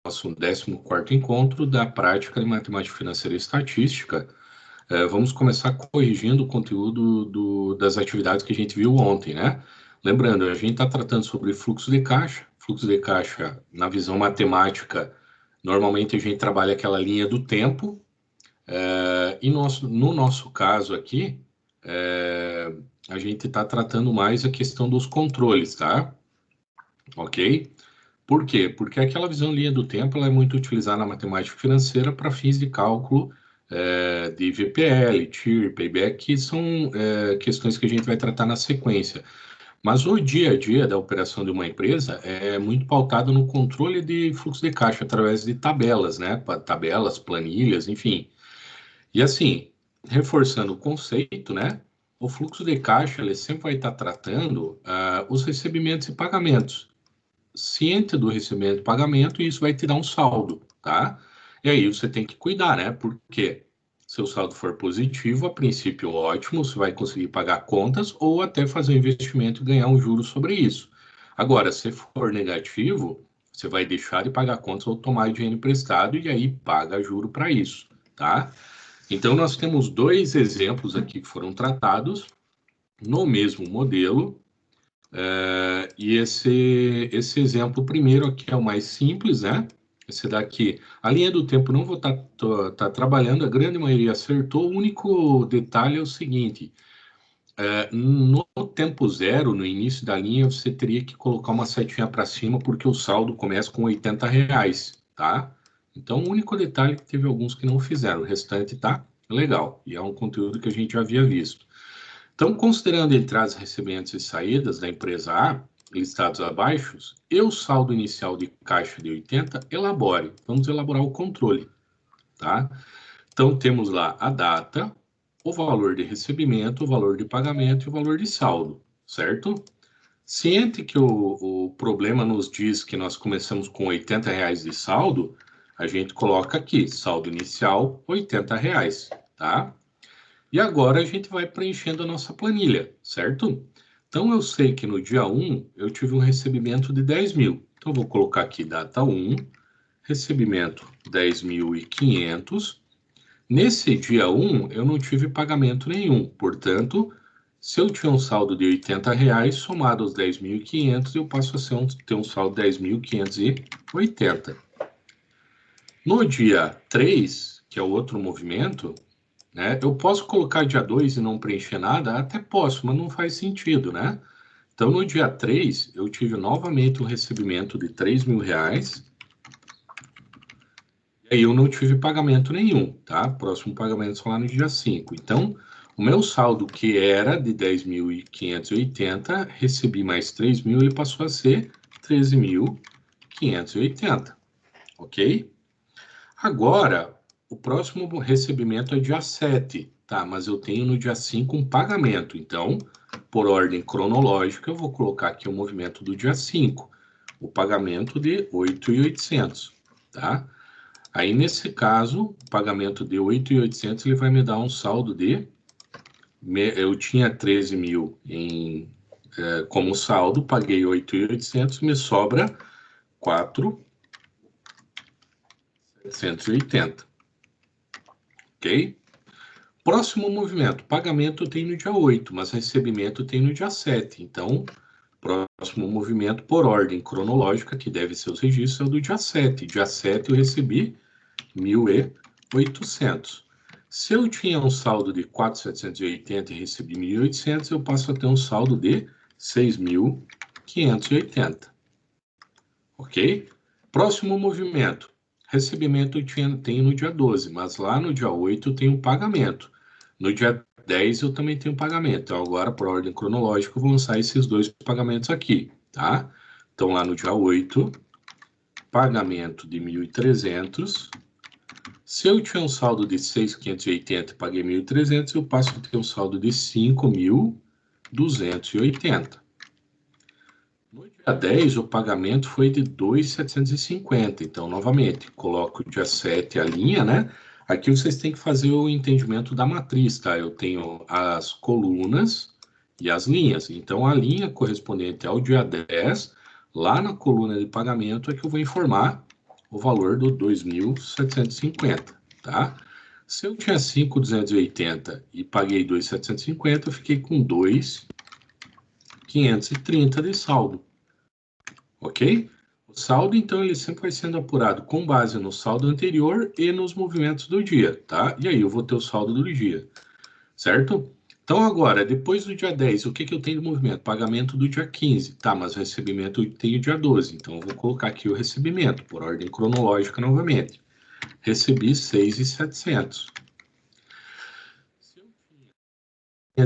nosso 14º encontro da prática de matemática financeira e estatística. Vamos começar corrigindo o conteúdo das atividades que a gente viu ontem, né? Lembrando, a gente está tratando sobre fluxo de caixa. Fluxo de caixa, na visão matemática, normalmente a gente trabalha aquela linha do tempo. E no nosso caso aqui, a gente está tratando mais a questão dos controles, tá? Ok? Por quê? Porque aquela visão linha do tempo ela é muito utilizada na matemática financeira para fins de cálculo de VPL, TIR, payback, que são questões que a gente vai tratar na sequência. Mas o dia a dia da operação de uma empresa é muito pautado no controle de fluxo de caixa através de tabelas, né? Tabelas, planilhas, enfim. E assim, reforçando o conceito, né? O fluxo de caixa ele sempre vai estar tratando os recebimentos e pagamentos. Ciente do recebimento e pagamento, isso vai te dar um saldo, tá? E aí você tem que cuidar, né? Porque se o saldo for positivo, a princípio ótimo, você vai conseguir pagar contas ou até fazer um investimento e ganhar um juro sobre isso. Agora, se for negativo, você vai deixar de pagar contas ou tomar dinheiro emprestado e aí paga juro para isso, tá? Então, nós temos dois exemplos aqui que foram tratados no mesmo modelo. E esse exemplo primeiro aqui é o mais simples, né? Esse daqui, a linha do tempo não vou estar trabalhando, a grande maioria acertou. O único detalhe é o seguinte: no tempo zero, no início da linha, você teria que colocar uma setinha para cima, porque o saldo começa com R$ 80, tá? Então, o único detalhe é que teve alguns que não fizeram, o restante tá legal, e é um conteúdo que a gente já havia visto. Então, considerando entradas, recebimentos e saídas da empresa A, listados abaixo, e o saldo inicial de caixa de 80, elabore. Vamos elaborar o controle, tá? Então, temos lá a data, o valor de recebimento, o valor de pagamento e o valor de saldo, certo? Ciente que o problema nos diz que nós começamos com R$ 80 de saldo, a gente coloca aqui, saldo inicial, R$ 80, tá? E agora a gente vai preenchendo a nossa planilha, certo? Então, eu sei que no dia 1 eu tive um recebimento de 10 mil. Então, eu vou colocar aqui data 1, recebimento 10.500. Nesse dia 1, eu não tive pagamento nenhum. Portanto, se eu tinha um saldo de R$ 80, somado aos 10.500, eu passo a ter um saldo de 10.580. No dia 3, que é o outro movimento, né? Eu posso colocar dia 2 e não preencher nada? Até posso, mas não faz sentido, né? Então, no dia 3, eu tive novamente um recebimento de R$ 3.000. E aí eu não tive pagamento nenhum, tá? Próximo pagamento só lá no dia 5. Então, o meu saldo, que era de 10.580, recebi mais 3.000, ele passou a ser 13.580, ok? Agora, o próximo recebimento é dia 7, tá? Mas eu tenho no dia 5 um pagamento. Então, por ordem cronológica, eu vou colocar aqui o movimento do dia 5. O pagamento de 8.800, tá? Aí, nesse caso, o pagamento de 8.800, ele vai me dar um saldo de... Eu tinha 13 mil como saldo, paguei 8.800, me sobra 4.780. Ok? Próximo movimento, pagamento tem no dia 8, mas recebimento tem no dia 7. Então, próximo movimento por ordem cronológica, que deve ser os registros, é o do dia 7. Dia 7 eu recebi 1.800. Se eu tinha um saldo de 4.780 e recebi 1.800, eu passo a ter um saldo de 6.580. Ok? Próximo movimento. Recebimento eu tenho no dia 12, mas lá no dia 8 eu tenho um pagamento. No dia 10 eu também tenho pagamento. Então, agora, por ordem cronológica, eu vou lançar esses dois pagamentos aqui, tá? Então, lá no dia 8, pagamento de 1.300. Se eu tinha um saldo de 6.580 e paguei 1.300, eu passo a ter um saldo de 5.280. No dia 10, o pagamento foi de 2.750. Então, novamente, coloco o dia 7 a linha, né? Aqui vocês têm que fazer o entendimento da matriz, tá? Eu tenho as colunas e as linhas. Então, a linha correspondente ao dia 10, lá na coluna de pagamento, é que eu vou informar o valor do 2.750, tá? Se eu tinha 5.280 e paguei 2.750, eu fiquei com 2.530 de saldo, ok? O saldo, então, ele sempre vai sendo apurado com base no saldo anterior e nos movimentos do dia, tá? E aí eu vou ter o saldo do dia, certo? Então, agora, depois do dia 10, o que eu tenho de movimento? Pagamento do dia 15, tá? Mas o recebimento eu tenho dia 12, então eu vou colocar aqui o recebimento, por ordem cronológica novamente. Recebi 6.700. Se eu tinha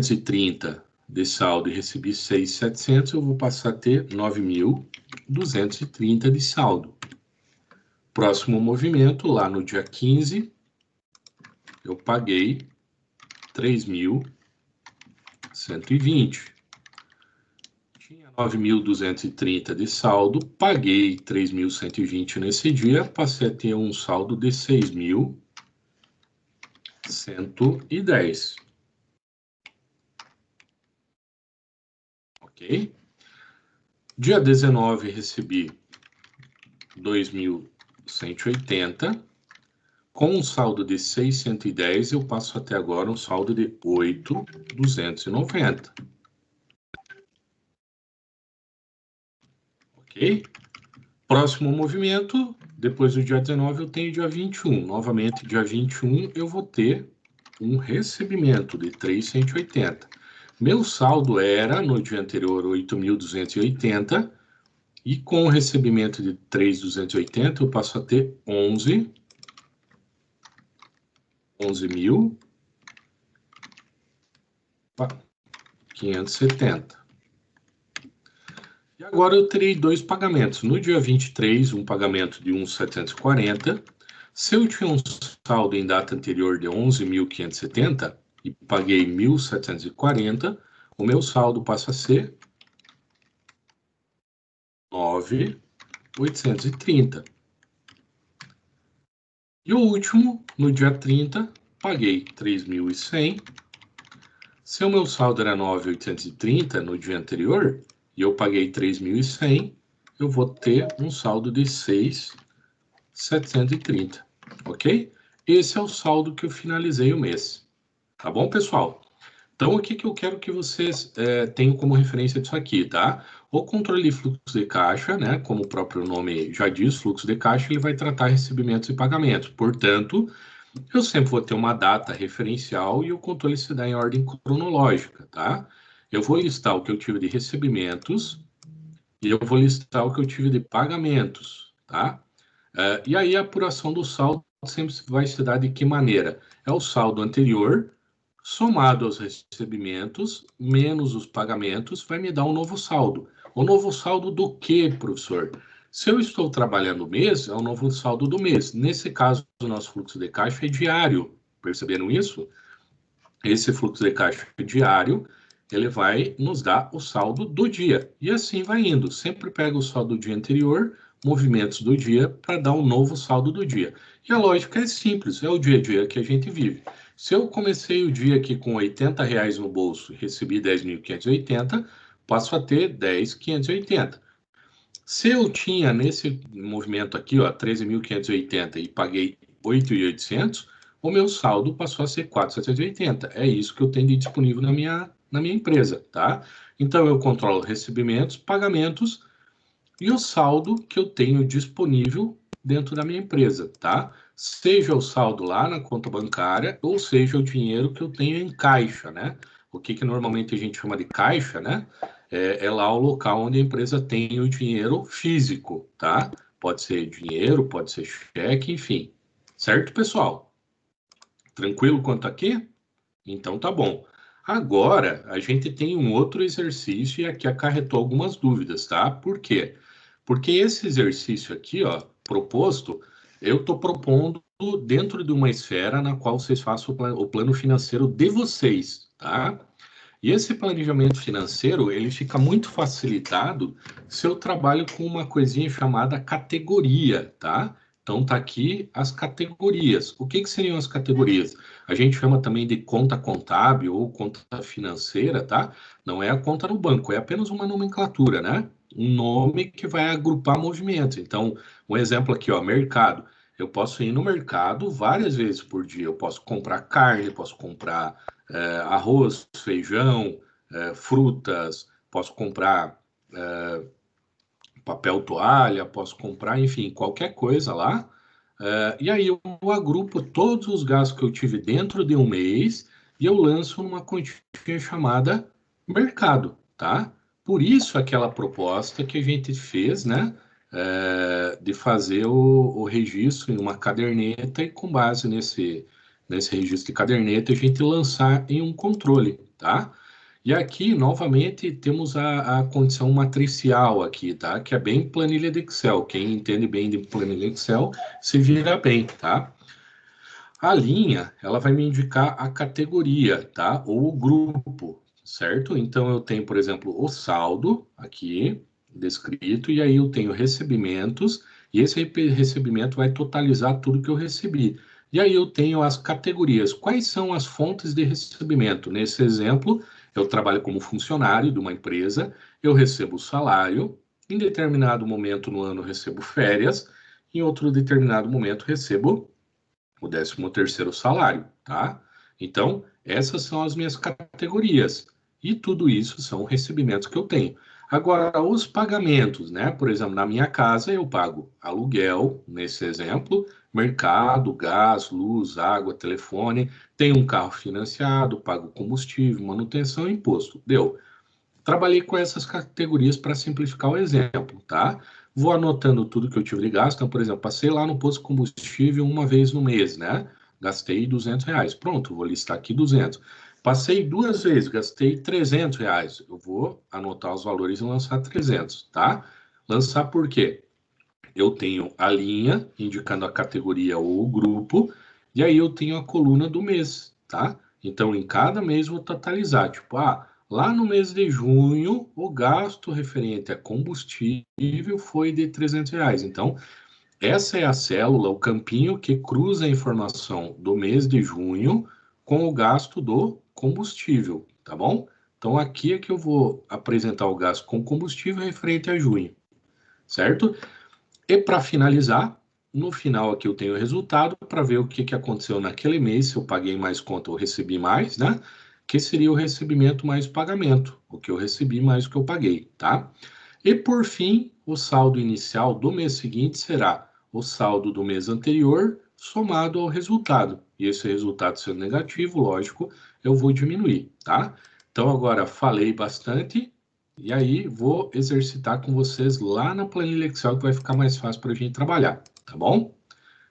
530 de saldo e recebi 6.700, eu vou passar a ter 9.230 de saldo. Próximo movimento, lá no dia 15, eu paguei 3.120. Tinha 9.230 de saldo, paguei 3.120 nesse dia, passei a ter um saldo de 6.110. Ok? Dia 19, recebi 2.180. Com um saldo de 610, eu passo até agora um saldo de 8.290. Ok? Próximo movimento, depois do dia 19, eu tenho dia 21. Novamente, dia 21, eu vou ter um recebimento de 3.180. Meu saldo era, no dia anterior, 8.280. E com o recebimento de 3.280, eu passo a ter 11.570. E agora eu terei dois pagamentos. No dia 23, um pagamento de 1.740. Se eu tinha um saldo em data anterior de 11.570 e paguei 1.740, o meu saldo passa a ser 9.830. E o último, no dia 30, paguei 3.100. Se o meu saldo era 9.830 no dia anterior e eu paguei 3.100, eu vou ter um saldo de 6.730, ok? Esse é o saldo que eu finalizei o mês, tá bom, pessoal? Então, o que eu quero que vocês tenham como referência disso aqui, tá? O controle de fluxo de caixa, né, como o próprio nome já diz, fluxo de caixa, ele vai tratar recebimentos e pagamentos. Portanto, eu sempre vou ter uma data referencial e o controle se dá em ordem cronológica, tá? Eu vou listar o que eu tive de recebimentos e eu vou listar o que eu tive de pagamentos, tá? E aí a apuração do saldo sempre vai se dar de que maneira? É o saldo anterior somado aos recebimentos menos os pagamentos vai me dar um novo saldo. O novo saldo do quê, professor? Se eu estou trabalhando o mês, é o novo saldo do mês. Nesse caso, o nosso fluxo de caixa é diário. Perceberam isso? Esse fluxo de caixa diário, ele vai nos dar o saldo do dia. E assim vai indo. Sempre pega o saldo do dia anterior, movimentos do dia, para dar um novo saldo do dia. E a lógica é simples, é o dia a dia que a gente vive. Se eu comecei o dia aqui com R$ 80 no bolso e recebi 10.580, passo a ter 10.580. Se eu tinha nesse movimento aqui, ó, 13.580 e paguei 8.800, o meu saldo passou a ser 4.780. É isso que eu tenho de disponível na minha empresa, tá? Então, eu controlo recebimentos, pagamentos e o saldo que eu tenho disponível dentro da minha empresa, tá? Seja o saldo lá na conta bancária ou seja o dinheiro que eu tenho em caixa, né? O que normalmente a gente chama de caixa, né? É lá o local onde a empresa tem o dinheiro físico, tá? Pode ser dinheiro, pode ser cheque, enfim. Certo, pessoal? Tranquilo quanto aqui? Então tá bom. Agora, a gente tem um outro exercício e aqui acarretou algumas dúvidas, tá? Por quê? Porque esse exercício aqui, ó, proposto, eu estou propondo dentro de uma esfera na qual vocês façam o plano financeiro de vocês, tá? E esse planejamento financeiro, ele fica muito facilitado se eu trabalho com uma coisinha chamada categoria, tá? Então tá aqui as categorias. O que seriam as categorias? A gente chama também de conta contábil ou conta financeira, tá? Não é a conta no banco, é apenas uma nomenclatura, né? um nome que vai agrupar movimentos. Então, um exemplo aqui, ó, mercado. Eu posso ir no mercado várias vezes por dia. Eu posso comprar carne, posso comprar arroz, feijão, frutas, posso comprar papel toalha, posso comprar, enfim, qualquer coisa lá. E aí eu agrupo todos os gastos que eu tive dentro de um mês e eu lanço numa quantia chamada mercado, tá? Por isso aquela proposta que a gente fez, né? De fazer o registro em uma caderneta e com base nesse registro de caderneta a gente lançar em um controle, tá? E aqui, novamente, temos a condição matricial aqui, tá? Que é bem planilha de Excel. Quem entende bem de planilha Excel se vira bem, tá? A linha, ela vai me indicar a categoria, tá? Ou o grupo, certo? Então, eu tenho, por exemplo, o saldo aqui, descrito, e aí eu tenho recebimentos, e esse recebimento vai totalizar tudo que eu recebi. E aí eu tenho as categorias. Quais são as fontes de recebimento? Nesse exemplo, eu trabalho como funcionário de uma empresa, eu recebo salário, em determinado momento no ano recebo férias, em outro determinado momento recebo o 13º salário, tá? Então, essas são as minhas categorias. E tudo isso são recebimentos que eu tenho. Agora, os pagamentos, né? Por exemplo, na minha casa eu pago aluguel, nesse exemplo, mercado, gás, luz, água, telefone, tenho um carro financiado, pago combustível, manutenção e imposto. Deu. Trabalhei com essas categorias para simplificar o exemplo, tá? Vou anotando tudo que eu tive de gasto. Então, por exemplo, passei lá no posto de combustível uma vez no mês, né? Gastei R$ 200. Pronto, vou listar aqui 200. Passei 2 vezes, gastei R$ 300. Eu vou anotar os valores e lançar 300, tá? Lançar por quê? Eu tenho a linha indicando a categoria ou o grupo, e aí eu tenho a coluna do mês, tá? Então, em cada mês vou totalizar, tipo, lá no mês de junho, o gasto referente a combustível foi de R$ 300. Então, essa é a célula, o campinho que cruza a informação do mês de junho com o gasto do combustível, tá bom? Então, aqui é que eu vou apresentar o gasto com combustível referente a junho, certo? E para finalizar, no final aqui eu tenho o resultado para ver o que aconteceu naquele mês, se eu paguei mais conta ou recebi mais, né? Que seria o recebimento mais o pagamento, o que eu recebi mais o que eu paguei, tá? E por fim, o saldo inicial do mês seguinte será o saldo do mês anterior somado ao resultado. E esse resultado sendo negativo, lógico, eu vou diminuir, tá? Então agora falei bastante, e aí vou exercitar com vocês lá na planilha Excel que vai ficar mais fácil para a gente trabalhar, tá bom?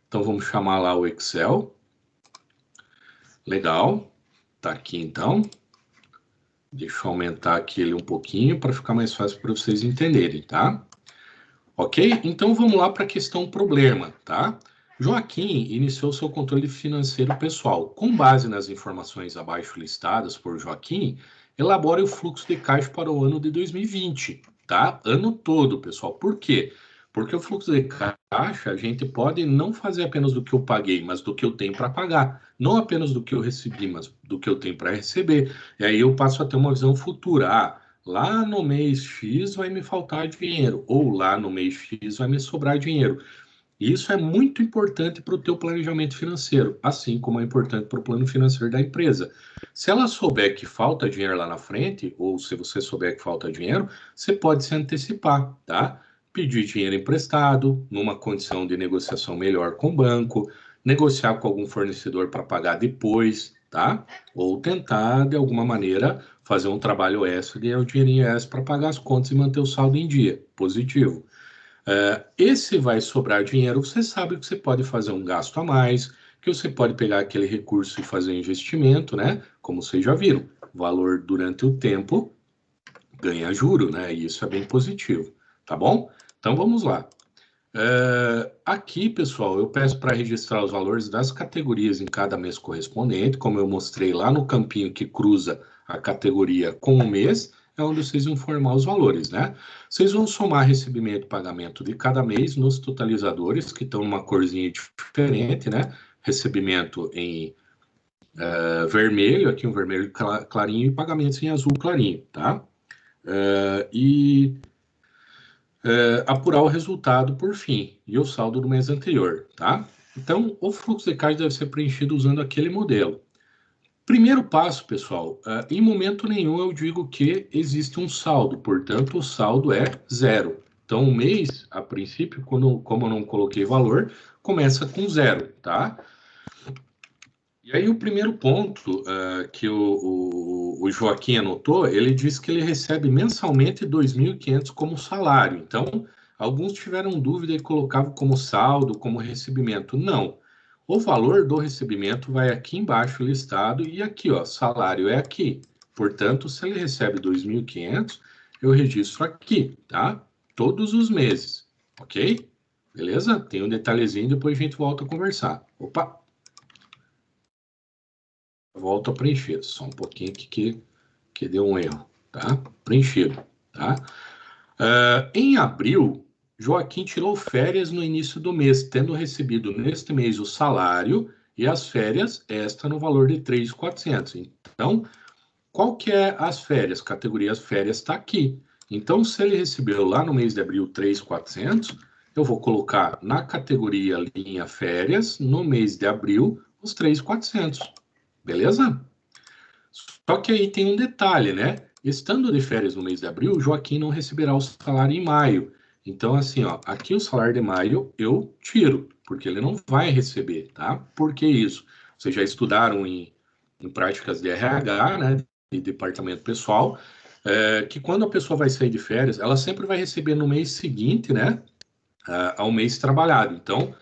Então vamos chamar lá o Excel. Legal, tá aqui então. Deixa eu aumentar aqui ele um pouquinho para ficar mais fácil para vocês entenderem, tá? Ok? Então vamos lá para a questão problema, tá? Joaquim iniciou seu controle financeiro pessoal. Com base nas informações abaixo listadas por Joaquim, elabore o fluxo de caixa para o ano de 2020, tá? Ano todo, pessoal. Por quê? Porque o fluxo de caixa a gente pode não fazer apenas do que eu paguei, mas do que eu tenho para pagar. Não apenas do que eu recebi, mas do que eu tenho para receber. E aí eu passo a ter uma visão futura. Lá no mês X vai me faltar dinheiro, ou lá no mês X vai me sobrar dinheiro. E isso é muito importante para o teu planejamento financeiro, assim como é importante para o plano financeiro da empresa. Se ela souber que falta dinheiro lá na frente, ou se você souber que falta dinheiro, você pode se antecipar, tá? Pedir dinheiro emprestado, numa condição de negociação melhor com o banco, negociar com algum fornecedor para pagar depois, tá? Ou tentar, de alguma maneira, fazer um trabalho extra, ganhar o dinheirinho extra para pagar as contas e manter o saldo em dia, positivo. Esse vai sobrar dinheiro, você sabe que você pode fazer um gasto a mais, que você pode pegar aquele recurso e fazer um investimento, né? Como vocês já viram, valor durante o tempo ganha juro, né? E isso é bem positivo, tá bom? Então vamos lá. Aqui, pessoal, eu peço para registrar os valores das categorias em cada mês correspondente, como eu mostrei lá no campinho que cruza a categoria com o mês, é onde vocês vão formar os valores, né? Vocês vão somar recebimento e pagamento de cada mês nos totalizadores, que estão numa corzinha diferente, né? Recebimento em vermelho, aqui um vermelho clarinho, e pagamentos em azul clarinho, tá? E apurar o resultado por fim e o saldo do mês anterior, tá? Então, o fluxo de caixa deve ser preenchido usando aquele modelo. Primeiro passo, pessoal, em momento nenhum eu digo que existe um saldo, portanto, o saldo é zero. Então, o mês, a princípio, como eu não coloquei valor, começa com zero, tá? E aí, o primeiro ponto que o Joaquim anotou, ele diz que ele recebe mensalmente 2.500 como salário. Então, alguns tiveram dúvida e colocavam como saldo, como recebimento. Não. O valor do recebimento vai aqui embaixo listado e aqui, ó, salário é aqui. Portanto, se ele recebe 2.500, eu registro aqui, tá? Todos os meses, ok? Beleza? Tem um detalhezinho, depois a gente volta a conversar. Opa! Volto a preencher, só um pouquinho aqui que deu um erro, tá? Preenchido, tá? Em abril, Joaquim tirou férias no início do mês, tendo recebido neste mês o salário e as férias extra no valor de 3.400. Então, qual que é as férias? Categoria férias está aqui. Então, se ele recebeu lá no mês de abril 3.400, eu vou colocar na categoria linha férias, no mês de abril, os 3.400. Beleza? Só que aí tem um detalhe, né? Estando de férias no mês de abril, o Joaquim não receberá o salário em maio. Então, assim, ó, aqui o salário de maio eu tiro, porque ele não vai receber, tá? Por que isso? Vocês já estudaram em práticas de RH, né? De departamento pessoal, que quando a pessoa vai sair de férias, ela sempre vai receber no mês seguinte, né? Ao mês trabalhado. Então,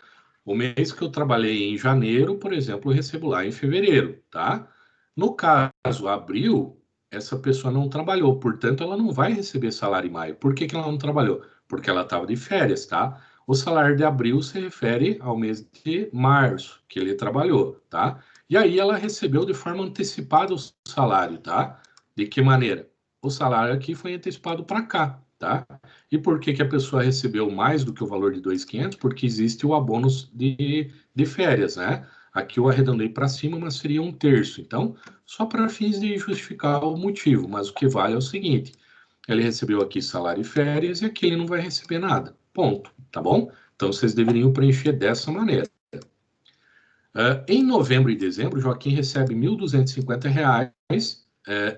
o mês que eu trabalhei em janeiro, por exemplo, eu recebo lá em fevereiro, tá? No caso, abril, essa pessoa não trabalhou, portanto, ela não vai receber salário em maio. Por que que ela não trabalhou? Porque ela estava de férias, tá? O salário de abril se refere ao mês de março, que ele trabalhou, tá? E aí ela recebeu de forma antecipada o salário, tá? De que maneira? O salário aqui foi antecipado para cá, tá? E por que que a pessoa recebeu mais do que o valor de 2.500? Porque existe o abono de férias, né? Aqui eu arredondei para cima, mas seria um terço. Então, só para fins de justificar o motivo, mas o que vale é o seguinte: ele recebeu aqui salário e férias e aqui ele não vai receber nada. Ponto, tá bom? Então, vocês deveriam preencher dessa maneira. Em novembro e dezembro, Joaquim recebe R$ 1.250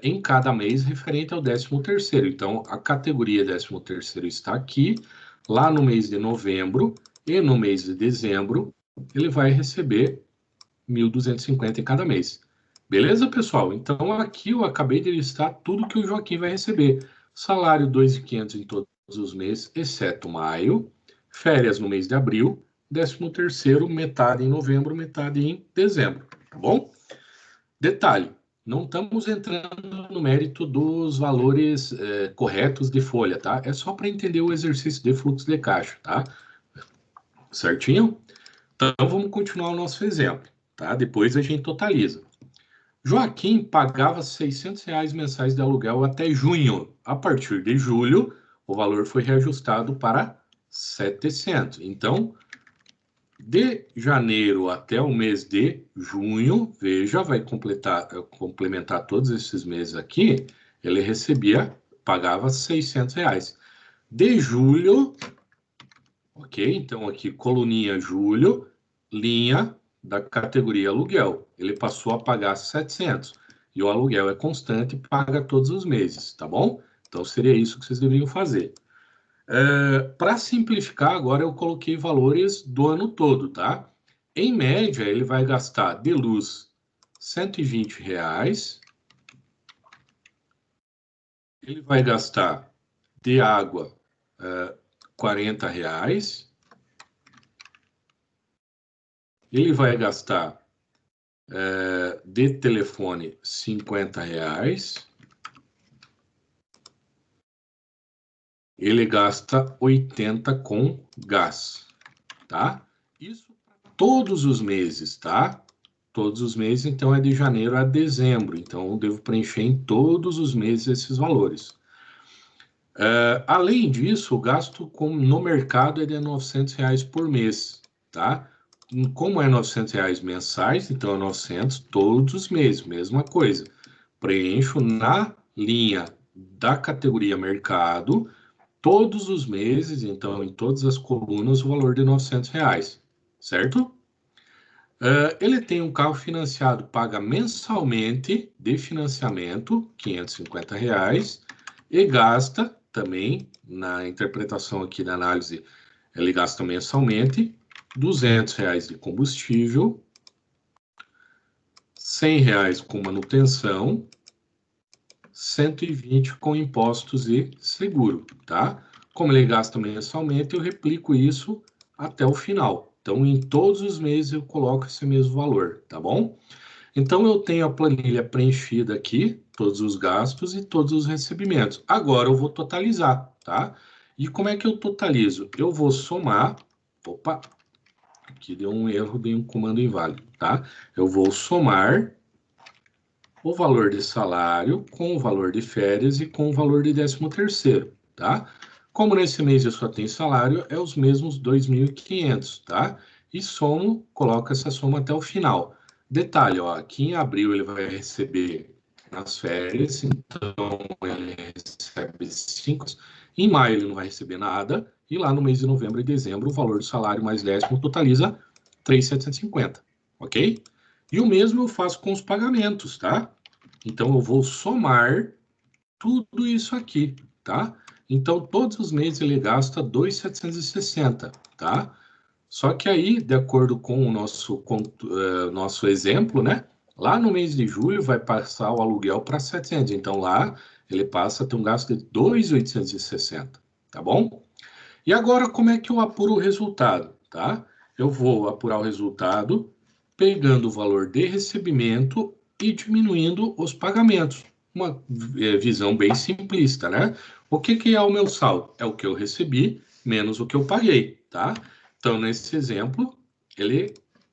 em cada mês referente ao 13º. Então, a categoria 13º está aqui. Lá no mês de novembro e no mês de dezembro, ele vai receber 1.250 em cada mês. Beleza, pessoal? Então, aqui eu acabei de listar tudo que o Joaquim vai receber. Salário 2.500 em todos os meses, exceto maio. Férias no mês de abril. 13º, metade em novembro, metade em dezembro. Tá bom? Detalhe, não estamos entrando no mérito dos valores corretos de folha, tá? É só para entender o exercício de fluxo de caixa, tá? Certinho? Então, vamos continuar o nosso exemplo, tá? Depois a gente totaliza. Joaquim pagava R$ 600 mensais de aluguel até junho. A partir de julho, o valor foi reajustado para 700. Então, de janeiro até o mês de junho, veja, vai complementar todos esses meses aqui, ele pagava R$ 600. De julho, ok? Então aqui, coluninha julho, linha da categoria aluguel. Ele passou a pagar 700. E o aluguel é constante, paga todos os meses, tá bom? Então seria isso que vocês deveriam fazer. Para simplificar, agora eu coloquei valores do ano todo, tá? Em média, ele vai gastar de luz R$ 120, ele vai gastar de água R$ 40, ele vai gastar de telefone R$ 50, ele gasta 80 com gás, tá? Isso todos os meses, tá? Todos os meses, então é de janeiro a dezembro. Então, eu devo preencher em todos os meses esses valores. Além disso, o gasto no mercado é de R$ 900 por mês, tá? Como é R$ 900 mensais, então é 900 todos os meses, mesma coisa. Preencho na linha da categoria mercado, todos os meses, então, em todas as colunas, o valor de R$ 900, certo? Ele tem um carro financiado, paga mensalmente de financiamento, R$ 550, e gasta também, na interpretação aqui da análise, ele gasta mensalmente R$ 200 de combustível, R$ 100 com manutenção, 120 com impostos e seguro, tá? Como ele gasta mensalmente, eu replico isso até o final. Então, em todos os meses eu coloco esse mesmo valor, tá bom? Então, eu tenho a planilha preenchida aqui, todos os gastos e todos os recebimentos. Agora, eu vou totalizar, tá? E como é que eu totalizo? Eu vou somar... Opa, aqui deu um erro, dei um comando inválido, tá? Eu vou somar o valor de salário com o valor de férias e com o valor de 13º, tá? Como nesse mês eu só tenho salário, é os mesmos 2.500, tá? E somo, coloco essa soma até o final. Detalhe, ó, aqui em abril ele vai receber nas férias, então ele recebe 5. Em maio ele não vai receber nada, e lá no mês de novembro e dezembro o valor do salário mais 10º totaliza 3.750, ok? E o mesmo eu faço com os pagamentos, tá? Então, eu vou somar tudo isso aqui, tá? Então, todos os meses ele gasta 2.760, tá? Só que aí, de acordo com o nosso exemplo, né? Lá no mês de julho vai passar o aluguel para 700. Então, lá ele passa a ter um gasto de 2.860, tá bom? E agora, como é que eu apuro o resultado, tá? Eu vou apurar o resultado pegando o valor de recebimento e diminuindo os pagamentos. Uma visão bem simplista, né? O que é o meu saldo? É o que eu recebi menos o que eu paguei, tá? Então, nesse exemplo,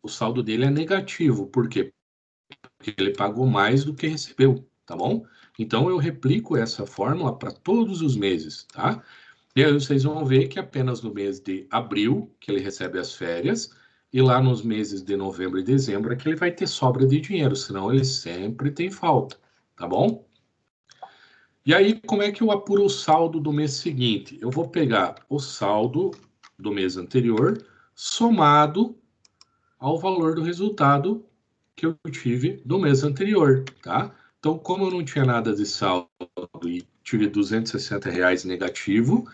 o saldo dele é negativo. Por quê? Porque ele pagou mais do que recebeu, tá bom? Então, eu replico essa fórmula para todos os meses, tá? E aí vocês vão ver que apenas no mês de abril, que ele recebe as férias, e lá nos meses de novembro e dezembro é que ele vai ter sobra de dinheiro, senão ele sempre tem falta, tá bom? E aí, como é que eu apuro o saldo do mês seguinte? Eu vou pegar o saldo do mês anterior, somado ao valor do resultado que eu tive do mês anterior, tá? Então, como eu não tinha nada de saldo e tive R$ 260 negativo,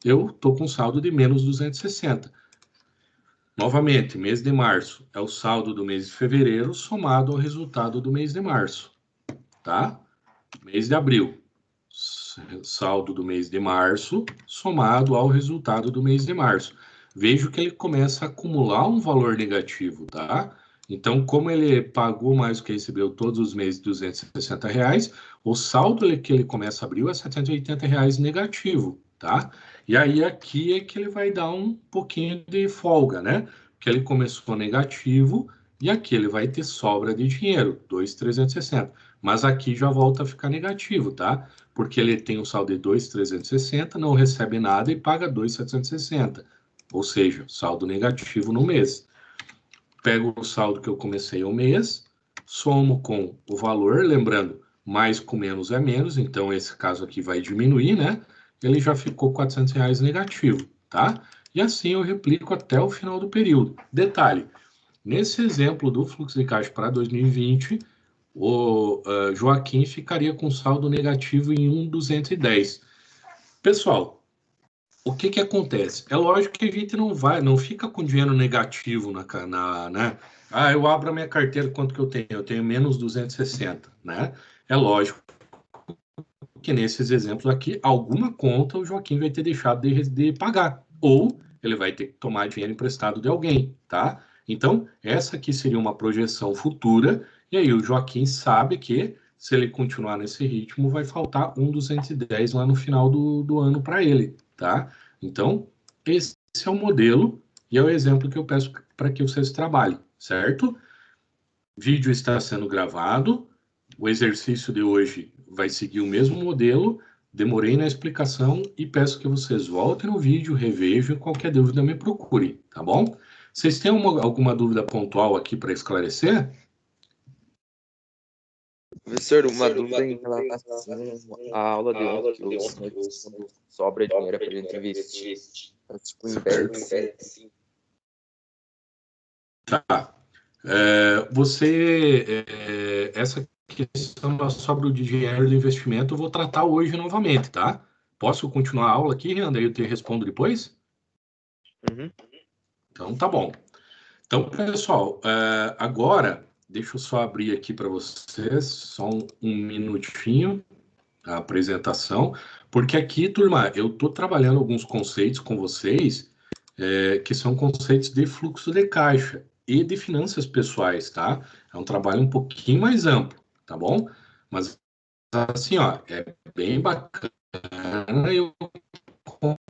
eu estou com saldo de menos 260. Novamente, mês de março é o saldo do mês de fevereiro somado ao resultado do mês de março, tá? Mês de abril, saldo do mês de março somado ao resultado do mês de março. Vejo que ele começa a acumular um valor negativo, tá? Então, como ele pagou mais do que recebeu todos os meses de R$ 260, o saldo que ele começa a abrir é R$ 780 negativo, tá? E aí aqui é que ele vai dar um pouquinho de folga, né? Porque ele começou negativo e aqui ele vai ter sobra de dinheiro, 2.360. Mas aqui já volta a ficar negativo, tá? Porque ele tem um saldo de 2.360, não recebe nada e paga 2.760. Ou seja, saldo negativo no mês. Pego o saldo que eu comecei o mês, somo com o valor, lembrando, mais com menos é menos, então esse caso aqui vai diminuir, né? Ele já ficou R$ 400 negativo, tá? E assim eu replico até o final do período. Detalhe, nesse exemplo do fluxo de caixa para 2020, o Joaquim ficaria com saldo negativo em 1.210. Pessoal, o que acontece? É lógico que a gente não fica com dinheiro negativo né? Ah, eu abro a minha carteira, quanto que eu tenho? Eu tenho menos 260, né? É lógico que nesses exemplos aqui, alguma conta o Joaquim vai ter deixado de pagar, ou ele vai ter que tomar dinheiro emprestado de alguém, tá? Então, essa aqui seria uma projeção futura, e aí o Joaquim sabe que se ele continuar nesse ritmo, vai faltar 1.210 lá no final do ano para ele, tá? Então, esse é o modelo e é o exemplo que eu peço para que vocês trabalhem, certo? O vídeo está sendo gravado, o exercício de hoje vai seguir o mesmo modelo. Demorei na explicação e peço que vocês voltem no vídeo, revejam. Qualquer dúvida, me procurem, tá bom? Vocês têm alguma dúvida pontual aqui para esclarecer? Professor, uma dúvida em relação à aula de ontem, que o senhor disse quando sobra dinheiro para a gente investir. Então, tipo, inverte, sim. Tá. Essa questão da sobra de dinheiro do investimento, eu vou tratar hoje novamente, tá? Posso continuar a aula aqui, Renan? Daí eu te respondo depois? Uhum. Então, tá bom. Então, pessoal, agora, deixa eu só abrir aqui para vocês, só um minutinho, a apresentação, porque aqui, turma, eu estou trabalhando alguns conceitos com vocês, que são conceitos de fluxo de caixa e de finanças pessoais, tá? É um trabalho um pouquinho mais amplo, tá bom? Mas, assim, ó, é bem bacana, eu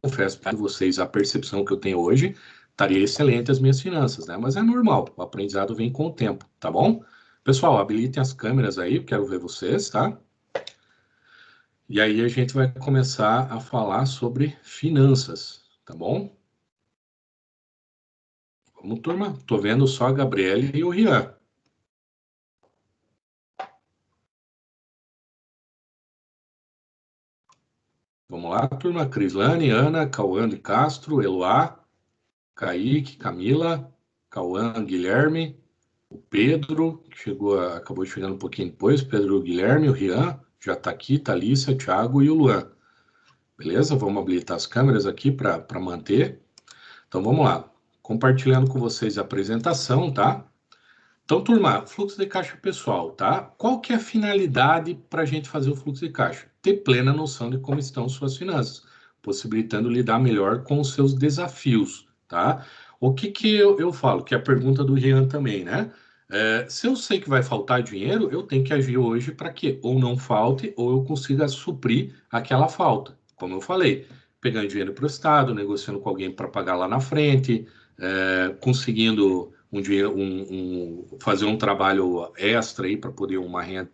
confesso para vocês, a percepção que eu tenho hoje estaria excelente as minhas finanças, né? Mas é normal, o aprendizado vem com o tempo, tá bom? Pessoal, habilitem as câmeras aí, eu quero ver vocês, tá? E aí a gente vai começar a falar sobre finanças, tá bom? Vamos, turma? Tô vendo só a Gabriele e o Rian. Vamos lá, turma? Crislane, Ana, Cauã de Castro, Eloá, Kaique, Camila, Cauã, Guilherme, o Pedro, que acabou chegando um pouquinho depois, Pedro Guilherme, o Rian, já está aqui, Thalissa, Thiago e o Luan. Beleza? Vamos habilitar as câmeras aqui para manter. Então, vamos lá. Compartilhando com vocês a apresentação, tá? Então, turma, fluxo de caixa pessoal, tá? Qual que é a finalidade para a gente fazer o fluxo de caixa? Ter plena noção de como estão suas finanças, possibilitando lidar melhor com os seus desafios, tá? O que que eu falo? Que é a pergunta do Rian também, né? Se eu sei que vai faltar dinheiro, eu tenho que agir hoje para que ou não falte ou eu consiga suprir aquela falta. Como eu falei, pegando dinheiro para o Estado, negociando com alguém para pagar lá na frente, conseguindo fazer um trabalho extra aí para poder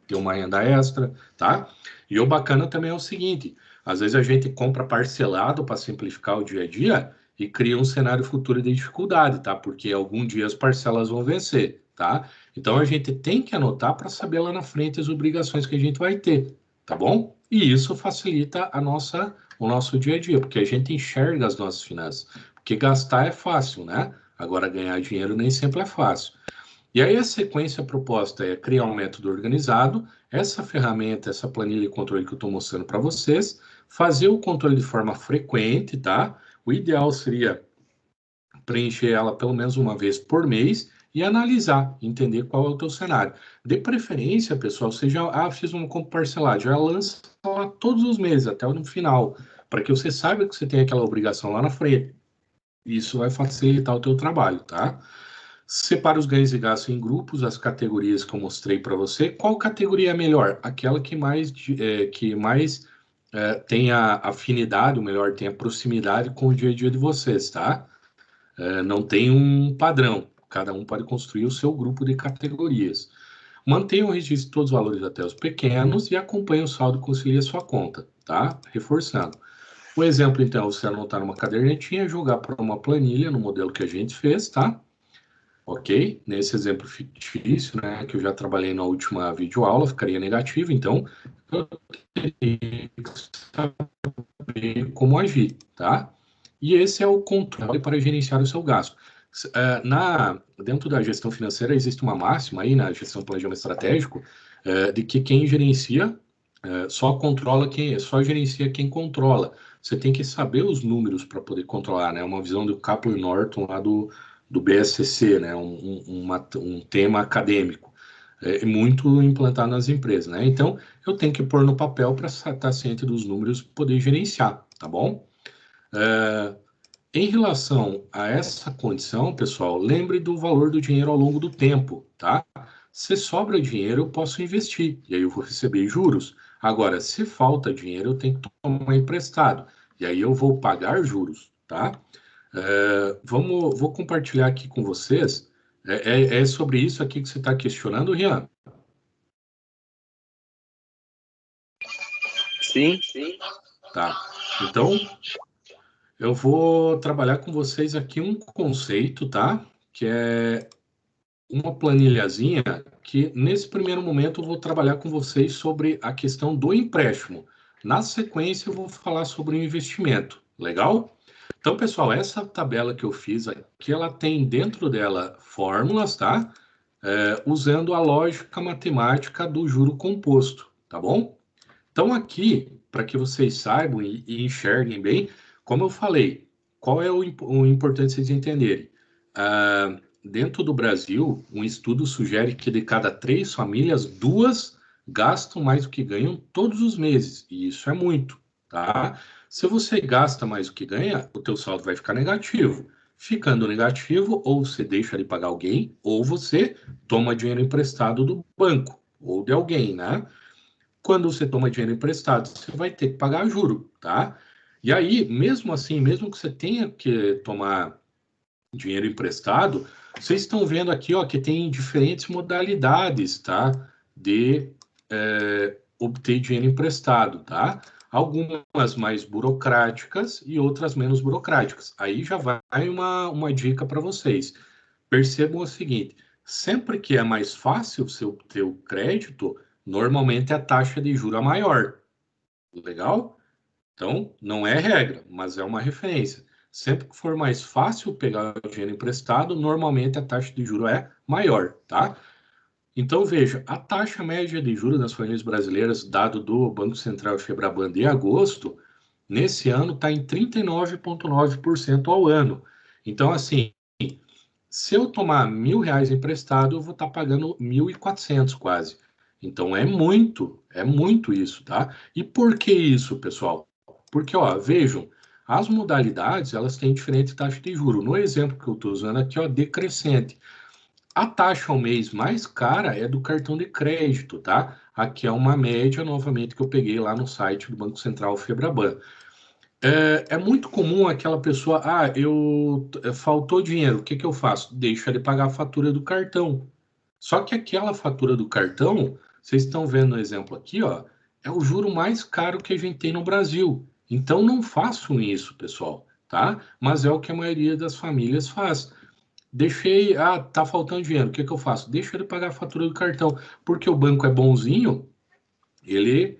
ter uma renda extra, tá? E o bacana também é o seguinte: às vezes a gente compra parcelado para simplificar o dia a dia e cria um cenário futuro de dificuldade, tá? Porque algum dia as parcelas vão vencer, tá? Então a gente tem que anotar para saber lá na frente as obrigações que a gente vai ter, tá bom? E isso facilita o nosso dia a dia, porque a gente enxerga as nossas finanças. Porque gastar é fácil, né? Agora, ganhar dinheiro nem sempre é fácil. E aí, a sequência proposta é criar um método organizado, essa ferramenta, essa planilha de controle que eu estou mostrando para vocês, fazer o controle de forma frequente, tá? O ideal seria preencher ela pelo menos uma vez por mês e analisar, entender qual é o teu cenário. De preferência, pessoal, você já fiz um compra parcelado, já lança lá todos os meses, até no final, para que você saiba que você tem aquela obrigação lá na frente. Isso vai facilitar o teu trabalho, tá? Separa os ganhos e gastos em grupos, as categorias que eu mostrei para você. Qual categoria é melhor? Aquela que mais tem a afinidade, ou melhor, tem a proximidade com o dia a dia de vocês, tá? Não tem um padrão. Cada um pode construir o seu grupo de categorias. Mantenha o registro de todos os valores até os pequenos e acompanhe o saldo e concilie a sua conta, tá? Reforçando. O exemplo, então, é você anotar numa cadernetinha, jogar para uma planilha no modelo que a gente fez, tá? Ok? Nesse exemplo fictício, né, que eu já trabalhei na última videoaula, ficaria negativo, então eu teria que saber como agir, tá? E esse é o controle para gerenciar o seu gasto. Dentro da gestão financeira existe uma máxima aí na gestão planejamento estratégico, de que quem gerencia só gerencia quem controla. Você tem que saber os números para poder controlar, né? Uma visão do Kaplan Norton lá do BSCC, né? Um tema acadêmico, muito implantado nas empresas, né? Então, eu tenho que pôr no papel para estar ciente dos números e poder gerenciar, tá bom? Em relação a essa condição, pessoal, lembre do valor do dinheiro ao longo do tempo, tá? Se sobra dinheiro, eu posso investir, e aí eu vou receber juros. Agora, se falta dinheiro, eu tenho que tomar emprestado, e aí eu vou pagar juros, tá? Vou compartilhar aqui com vocês. É sobre isso aqui que você está questionando, Rian? Sim. Tá. Então, eu vou trabalhar com vocês aqui um conceito, tá? Que é uma planilhazinha que, nesse primeiro momento, eu vou trabalhar com vocês sobre a questão do empréstimo. Na sequência, eu vou falar sobre o investimento. Legal? Então, pessoal, essa tabela que eu fiz aqui, ela tem dentro dela fórmulas, tá? Usando a lógica matemática do juro composto, tá bom? Então, aqui, para que vocês saibam e enxerguem bem, como eu falei, qual é o importante vocês entenderem? Dentro do Brasil, um estudo sugere que de cada 3 famílias, 2 gastam mais do que ganham todos os meses, e isso é muito, tá? Se você gasta mais do que ganha, o teu saldo vai ficar negativo. Ficando negativo, ou você deixa de pagar alguém, ou você toma dinheiro emprestado do banco, ou de alguém, né? Quando você toma dinheiro emprestado, você vai ter que pagar juro, tá? E aí, mesmo assim, mesmo que você tenha que tomar dinheiro emprestado, vocês estão vendo aqui, ó, que tem diferentes modalidades, tá? De obter dinheiro emprestado, tá? Algumas mais burocráticas e outras menos burocráticas. Aí já vai uma dica para vocês. Percebam o seguinte: sempre que é mais fácil você obter o crédito, normalmente a taxa de juros é maior. Legal? Então, não é regra, mas é uma referência. Sempre que for mais fácil pegar o dinheiro emprestado, normalmente a taxa de juros é maior, tá? Então, veja, a taxa média de juros das famílias brasileiras, dado do Banco Central e Febraban de agosto, nesse ano está em 39,9% ao ano. Então, assim, se eu tomar R$ 1.000 emprestado, eu vou estar pagando 1.400 quase. Então é muito isso, tá? E por que isso, pessoal? Porque, ó, vejam, as modalidades, elas têm diferente taxa de juro. No exemplo que eu estou usando aqui, ó, decrescente. A taxa ao mês mais cara é do cartão de crédito, tá? Aqui é uma média, novamente, que eu peguei lá no site do Banco Central Febraban. É muito comum aquela pessoa, faltou dinheiro, o que que eu faço? Deixa ele pagar a fatura do cartão. Só que aquela fatura do cartão, vocês estão vendo no exemplo aqui, ó, é o juro mais caro que a gente tem no Brasil. Então não façam isso, pessoal, tá? Mas é o que a maioria das famílias faz. Deixei, tá faltando dinheiro, o que que eu faço? Deixa ele pagar a fatura do cartão, porque o banco é bonzinho, ele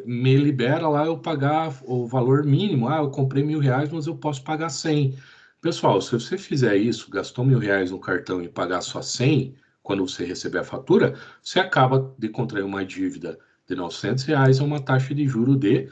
me libera lá eu pagar o valor mínimo. Eu comprei R$ 1.000, mas eu posso pagar 100. Pessoal, se você fizer isso, gastou R$ 1.000 no cartão e pagar só 100, quando você receber a fatura, você acaba de contrair uma dívida de R$ 900 a uma taxa de juro de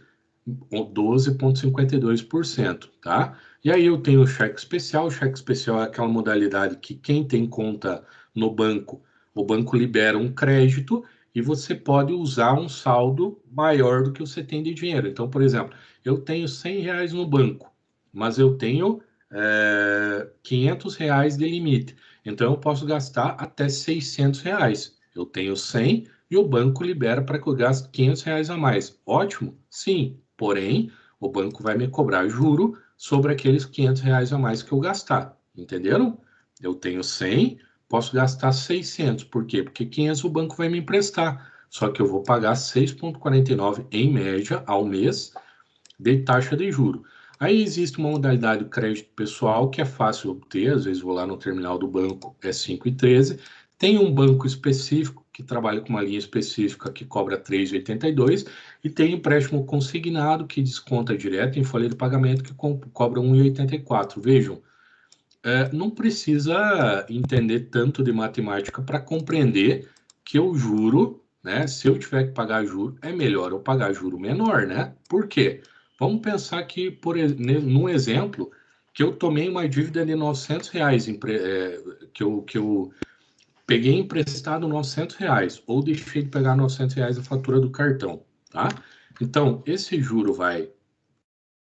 12,52%, tá? E aí eu tenho o cheque especial. O cheque especial é aquela modalidade que quem tem conta no banco, o banco libera um crédito e você pode usar um saldo maior do que você tem de dinheiro. Então, por exemplo, eu tenho R$ 100 no banco, mas eu tenho R$ 500 de limite. Então, eu posso gastar até R$ 600. Eu tenho 100 e o banco libera para que eu gaste R$ 500 a mais. Ótimo? Sim. Porém, o banco vai me cobrar juro sobre aqueles R$ 500 a mais que eu gastar. Entenderam? Eu tenho 100, posso gastar 600. Por quê? Porque 500 o banco vai me emprestar. Só que eu vou pagar 6,49 em média ao mês de taxa de juro. Aí existe uma modalidade de crédito pessoal que é fácil obter, às vezes vou lá no terminal do banco, é 5,13. Tem um banco específico que trabalha com uma linha específica que cobra 3,82 e tem empréstimo consignado que desconta direto em folha de pagamento que cobra 1,84. Vejam, não precisa entender tanto de matemática para compreender que o juro, né? Se eu tiver que pagar juro, é melhor eu pagar juro menor, né? Por quê? Vamos pensar que, num exemplo, que eu tomei uma dívida de R$ 900, que eu peguei emprestado R$ 900, ou deixei de pegar R$ 900 a fatura do cartão, tá? Então, esse juro vai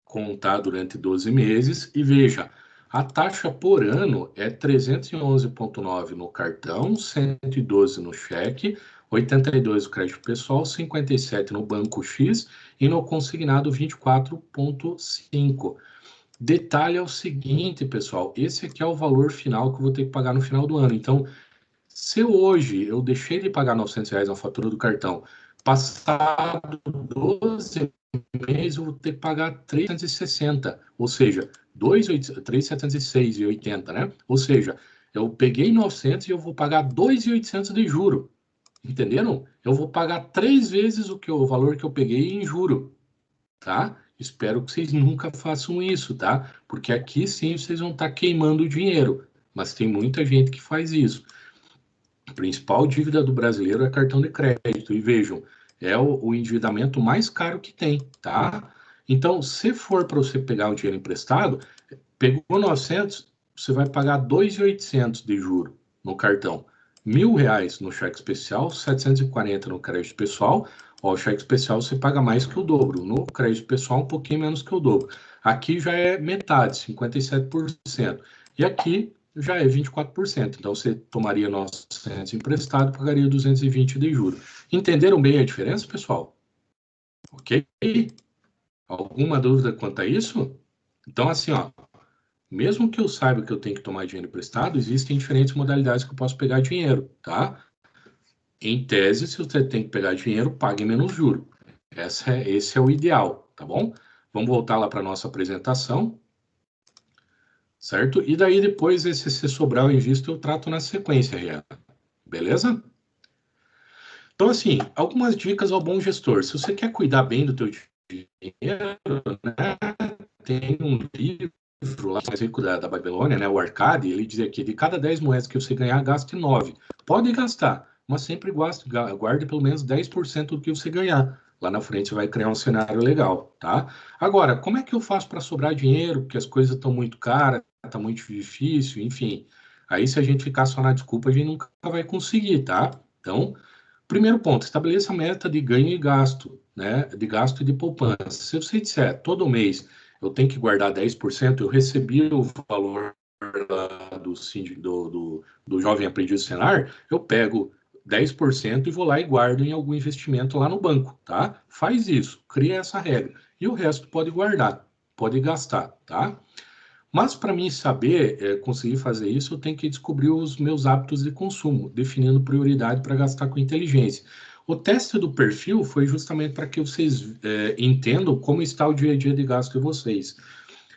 contar durante 12 meses e veja, a taxa por ano é 311,9 no cartão, 112 no cheque, 82 no crédito pessoal, 57 no banco X e no consignado 24,5. Detalhe é o seguinte, pessoal, esse aqui é o valor final que eu vou ter que pagar no final do ano. Então, se hoje eu deixei de pagar R$ 900 na fatura do cartão, passado 12 meses eu vou ter que pagar 360, ou seja, 3.706,80, né? Ou seja, Eu peguei 900 e eu vou pagar 2.800 de juro. Entenderam? Eu vou pagar 3 vezes o valor que eu peguei em juro, tá? Espero que vocês nunca façam isso, tá? Porque aqui sim vocês vão estar queimando o dinheiro, mas tem muita gente que faz isso. A principal dívida do brasileiro é cartão de crédito. E vejam, é o endividamento mais caro que tem, tá? Então, se for para você pegar um dinheiro emprestado, pegou 900, você vai pagar 2.800 de juro no cartão. R$ 1.000 no cheque especial, 740 no crédito pessoal. Ó, o cheque especial você paga mais que o dobro. No crédito pessoal, um pouquinho menos que o dobro. Aqui já é metade, 57%. E aqui já é 24%. Então, você tomaria 900 emprestado e pagaria 220 de juros. Entenderam bem a diferença, pessoal? Ok? Alguma dúvida quanto a isso? Então, assim, ó, mesmo que eu saiba que eu tenho que tomar dinheiro emprestado, existem diferentes modalidades que eu posso pegar dinheiro, tá? Em tese, se você tem que pegar dinheiro, pague menos juro. Esse é o ideal, tá bom? Vamos voltar lá para a nossa apresentação, certo? E daí depois, se sobrar o invisto, eu trato na sequência, Rihanna. Beleza? Então, assim, algumas dicas ao bom gestor. Se você quer cuidar bem do teu dinheiro, né, tem um livro lá, mais rico da Babilônia, né, o Arcade, ele dizia que de cada 10 moedas que você ganhar, gaste 9. Pode gastar, mas sempre guarde pelo menos 10% do que você ganhar. Lá na frente você vai criar um cenário legal, tá? Agora, como é que eu faço para sobrar dinheiro? Porque as coisas estão muito caras, está muito difícil, enfim. Aí, se a gente ficar só na desculpa, a gente nunca vai conseguir, tá? Então, primeiro ponto, estabeleça a meta de ganho e gasto, né? De gasto e de poupança. Se você disser todo mês eu tenho que guardar 10%, eu recebi o valor do Jovem Aprendiz do Senar, eu pego 10% e vou lá e guardo em algum investimento lá no banco, tá? Faz isso, cria essa regra. E o resto pode guardar, pode gastar, tá? Mas para mim saber, conseguir fazer isso, eu tenho que descobrir os meus hábitos de consumo, definindo prioridade para gastar com inteligência. O teste do perfil foi justamente para que vocês entendam como está o dia a dia de gasto de vocês.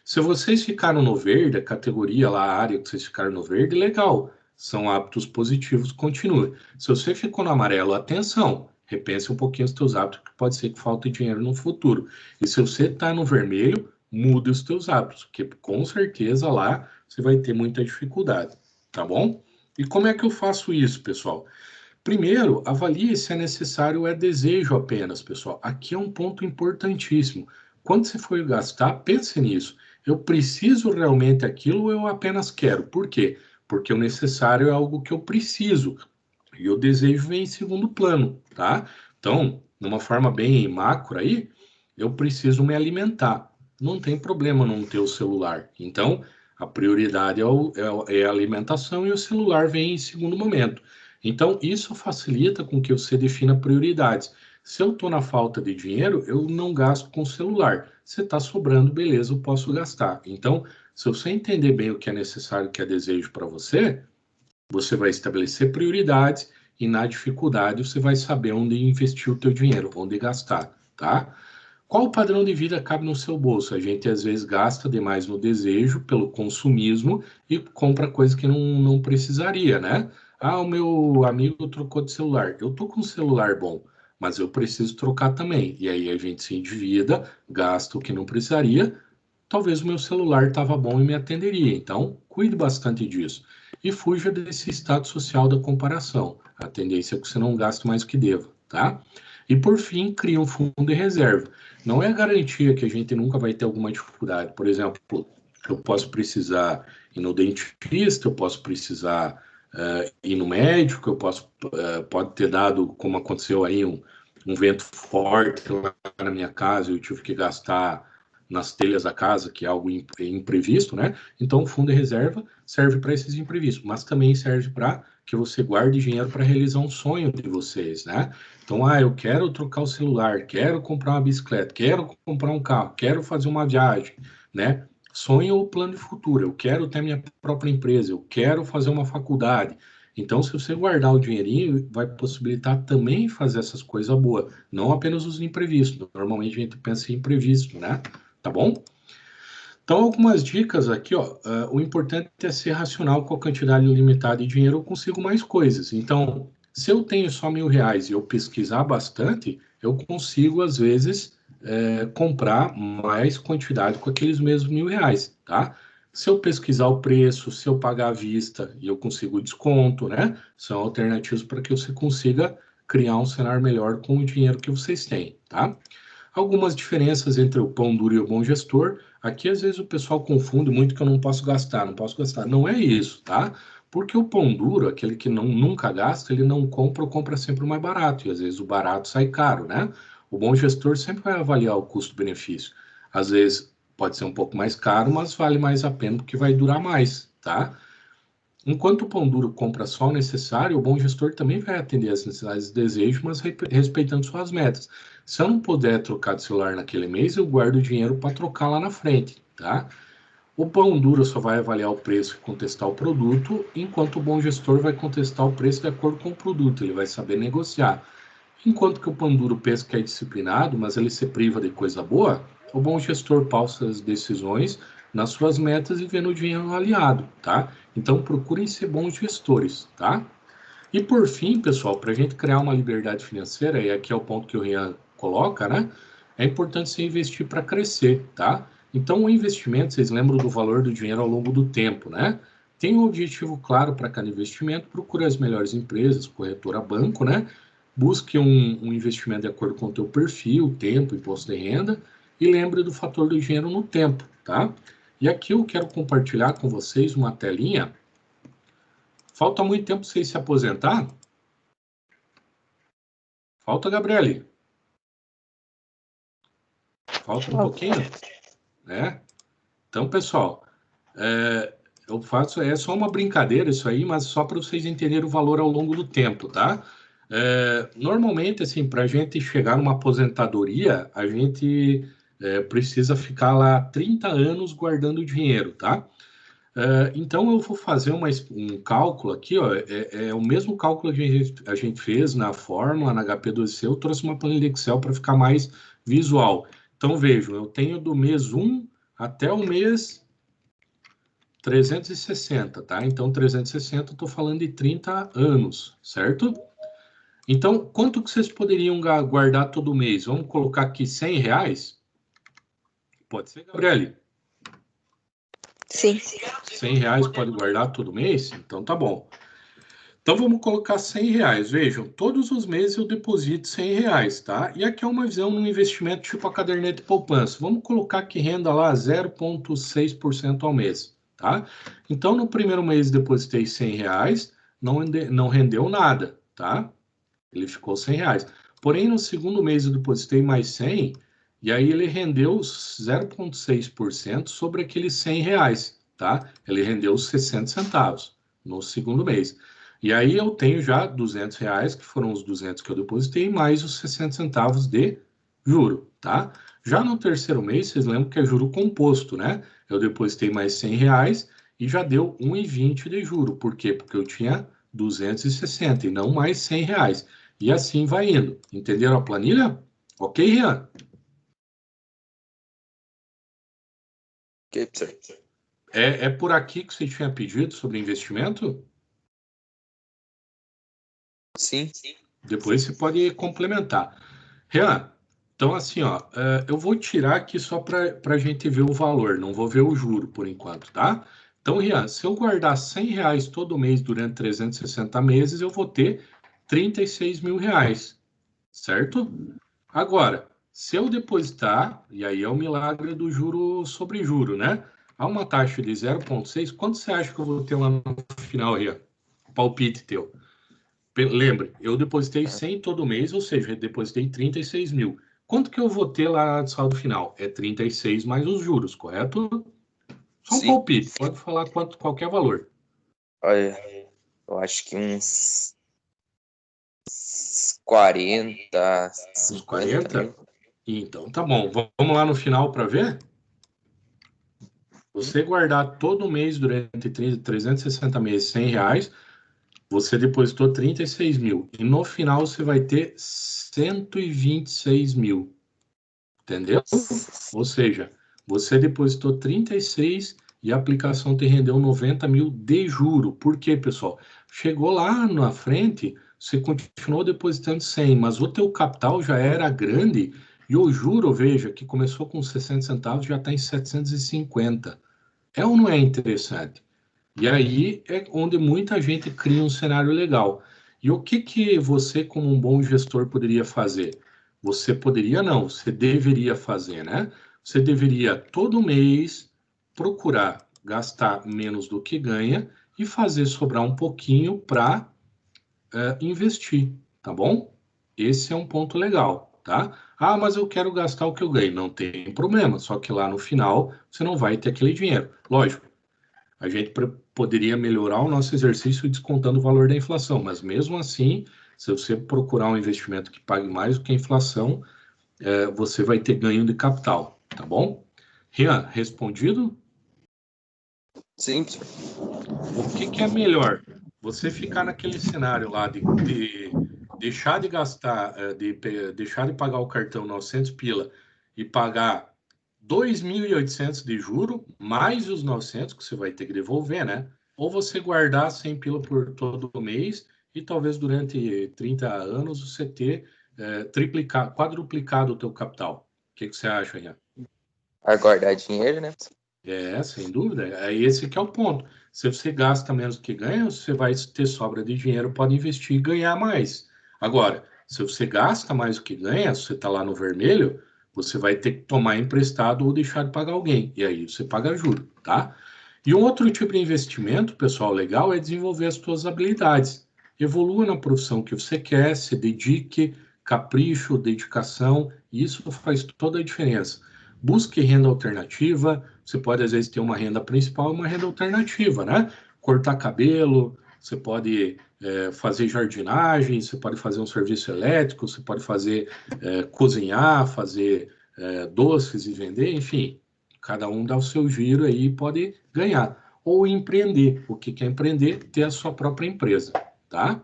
Se vocês ficaram no verde, a categoria lá, a área que vocês ficaram no verde, legal. São hábitos positivos, continue. Se você ficou no amarelo, atenção, repense um pouquinho os seus hábitos, que pode ser que falte dinheiro no futuro. E se você está no vermelho, mude os seus hábitos, porque com certeza lá você vai ter muita dificuldade, tá bom? E como é que eu faço isso, pessoal? Primeiro, avalie se é necessário ou é desejo apenas, pessoal. Aqui é um ponto importantíssimo. Quando você for gastar, pense nisso. Eu preciso realmente aquilo ou eu apenas quero? Por quê? Porque o necessário é algo que eu preciso e o desejo vem em segundo plano, tá? Então, numa forma bem macro aí, eu preciso me alimentar. Não tem problema não ter o celular. Então, a prioridade é a alimentação e o celular vem em segundo momento. Então, isso facilita com que você defina prioridades. Se eu estou na falta de dinheiro, eu não gasto com o celular. Se está sobrando, beleza, eu posso gastar. Então, se você entender bem o que é necessário, o que é desejo para você, você vai estabelecer prioridades e na dificuldade você vai saber onde investir o teu dinheiro, onde gastar, tá? Qual padrão de vida cabe no seu bolso? A gente às vezes gasta demais no desejo, pelo consumismo e compra coisas que não precisaria, né? Ah, o meu amigo trocou de celular. Eu tô com um celular bom, mas eu preciso trocar também. E aí a gente se endivida, gasta o que não precisaria. Talvez o meu celular estava bom e me atenderia. Então, cuide bastante disso. E fuja desse estado social da comparação. A tendência é que você não gaste mais do que deva, tá? E por fim, cria um fundo de reserva. Não é garantia que a gente nunca vai ter alguma dificuldade. Por exemplo, eu posso precisar ir no dentista, eu posso precisar ir no médico, pode ter dado, como aconteceu aí, um vento forte lá na minha casa, eu tive que gastar nas telhas da casa, que é algo imprevisto, né? Então, o fundo de reserva serve para esses imprevistos, mas também serve para que você guarde dinheiro para realizar um sonho de vocês, né? Então, eu quero trocar o celular, quero comprar uma bicicleta, quero comprar um carro, quero fazer uma viagem, né? Sonho ou plano de futuro, eu quero ter minha própria empresa, eu quero fazer uma faculdade. Então, se você guardar o dinheirinho, vai possibilitar também fazer essas coisas boas, não apenas os imprevistos. Normalmente a gente pensa em imprevisto, né? Tá bom? Então, algumas dicas aqui, ó. O importante é ser racional com a quantidade limitada de dinheiro, eu consigo mais coisas. Então, se eu tenho só R$ 1.000 e eu pesquisar bastante, eu consigo, às vezes, comprar mais quantidade com aqueles mesmos R$ 1.000, tá? Se eu pesquisar o preço, se eu pagar à vista e eu consigo desconto, né? São alternativas para que você consiga criar um cenário melhor com o dinheiro que vocês têm, tá? Algumas diferenças entre o pão duro e o bom gestor. Aqui, às vezes, o pessoal confunde muito que eu não posso gastar, não posso gastar. Não é isso, tá? Porque o pão duro, aquele que nunca gasta, ele não compra ou compra sempre o mais barato. E, às vezes, o barato sai caro, né? O bom gestor sempre vai avaliar o custo-benefício. Às vezes, pode ser um pouco mais caro, mas vale mais a pena porque vai durar mais, tá? Enquanto o pão duro compra só o necessário, o bom gestor também vai atender às necessidades e desejos, mas respeitando suas metas. Se eu não puder trocar de celular naquele mês, eu guardo o dinheiro para trocar lá na frente, tá? O pão duro só vai avaliar o preço e contestar o produto, enquanto o bom gestor vai contestar o preço de acordo com o produto, ele vai saber negociar. Enquanto que o pão duro pensa que é disciplinado, mas ele se priva de coisa boa, o bom gestor pausa as decisões nas suas metas e vendo o dinheiro aliado, tá? Então procurem ser bons gestores, tá? E por fim, pessoal, para a gente criar uma liberdade financeira, e aqui é o ponto que o Rian coloca, né? É importante você investir para crescer, tá? Então o investimento, vocês lembram do valor do dinheiro ao longo do tempo, né? Tem um objetivo claro para cada investimento, procure as melhores empresas, corretora, banco, né? Busque um investimento de acordo com o teu perfil, tempo, imposto de renda, e lembre do fator do dinheiro no tempo, tá? E aqui eu quero compartilhar com vocês uma telinha. Falta muito tempo para vocês se aposentar? Falta, Gabriele? Falta um pouquinho? Né? Então, pessoal, eu faço, é só uma brincadeira isso aí, mas só para vocês entenderem o valor ao longo do tempo, tá? Normalmente, assim, para a gente chegar numa aposentadoria, a gente precisa ficar lá 30 anos guardando dinheiro, tá? Então, eu vou fazer um cálculo aqui, ó, é o mesmo cálculo que a gente fez na fórmula, na HP2C, eu trouxe uma planilha Excel para ficar mais visual. Então, vejam, eu tenho do mês 1 até o mês 360, tá? Então, 360, eu estou falando de 30 anos, certo? Então, quanto que vocês poderiam guardar todo mês? Vamos colocar aqui R$ 100? Pode ser, Gabriele? Sim. R$ 100 pode guardar todo mês? Então, tá bom. Então, vamos colocar R$ 100. Vejam, todos os meses eu deposito R$ 100, tá? E aqui é uma visão num investimento tipo a caderneta de poupança. Vamos colocar que renda lá 0,6% ao mês, tá? Então, no primeiro mês depositei R$ 100, não rendeu nada, tá? Ele ficou R$ 100. Porém, no segundo mês eu depositei mais 100, e aí ele rendeu 0,6% sobre aqueles R$ 100, tá? Ele rendeu 60 centavos no segundo mês. E aí eu tenho já R$ 200, que foram os 200 que eu depositei, mais os 60 centavos de juro, tá? Já no terceiro mês, vocês lembram que é juro composto, né? Eu depositei mais R$ 100 e já deu 1,20 de juro. Por quê? Porque eu tinha 260 e não mais R$ 100. E assim vai indo. Entenderam a planilha? Ok, Rian? Ok, professor. É por aqui que você tinha pedido sobre investimento? Sim. Depois você pode complementar. Rian, então assim, ó, eu vou tirar aqui só para a gente ver o valor, não vou ver o juro por enquanto, tá? Então, Rian, se eu guardar R$ 100 todo mês durante 360 meses, eu vou ter R$ 36.000, certo? Agora, se eu depositar, e aí é o milagre do juro sobre juro, né? A uma taxa de 0,6, quanto você acha que eu vou ter lá no final, Rian? Palpite teu. Lembre, eu depositei 100 todo mês, ou seja, eu depositei 36 mil. Quanto que eu vou ter lá de saldo final? É 36 mais os juros, correto? Só um Sim. palpite, pode falar qualquer valor. Olha, eu acho que uns 40, Uns 50 40? mil. Então, tá bom. Vamos lá no final para ver? Você guardar todo mês durante 360 meses R$ 100, você depositou 36 mil. E no final você vai ter 126 mil. Entendeu? Ou seja, Você depositou 36 e a aplicação te rendeu 90 mil de juro. Por quê, pessoal? Chegou lá na frente, você continuou depositando 100, mas o teu capital já era grande e o juro, veja, que começou com 60 centavos, já está em 750. É ou não é interessante? E aí é onde muita gente cria um cenário legal. E o que que você, como um bom gestor, poderia fazer? Você poderia não, você deveria fazer, né? Você deveria todo mês procurar gastar menos do que ganha e fazer sobrar um pouquinho para investir, tá bom? Esse é um ponto legal, tá? Ah, mas eu quero gastar o que eu ganho. Não tem problema, só que lá no final você não vai ter aquele dinheiro. Lógico, a gente poderia melhorar o nosso exercício descontando o valor da inflação, mas mesmo assim, se você procurar um investimento que pague mais do que a inflação, você vai ter ganho de capital, tá bom? Rian, respondido? Sim, O que que é melhor? Você ficar naquele cenário lá de deixar de gastar, deixar de pagar o cartão 900 pila e pagar 2.800 de juro, mais os 900 que você vai ter que devolver, né? Ou você guardar 100 pila por todo mês e talvez durante 30 anos você ter quadruplicado o teu capital. O que que você acha, Ian? a guardar dinheiro, né? Sem dúvida. É esse que é o ponto. Se você gasta menos do que ganha, você vai ter sobra de dinheiro, pode investir e ganhar mais. Agora, se você gasta mais do que ganha, se você está lá no vermelho, você vai ter que tomar emprestado ou deixar de pagar alguém. E aí você paga juro, tá? E um outro tipo de investimento, pessoal, legal, é desenvolver as suas habilidades. Evolua na profissão que você quer, se dedique, capricho, dedicação, e isso faz toda a diferença. Busque renda alternativa, você pode, às vezes, ter uma renda principal e uma renda alternativa, né? Cortar cabelo, você pode fazer jardinagem, você pode fazer um serviço elétrico, você pode fazer cozinhar, fazer doces e vender, enfim. Cada um dá o seu giro aí e pode ganhar. Ou empreender. O que é empreender? Ter a sua própria empresa, tá?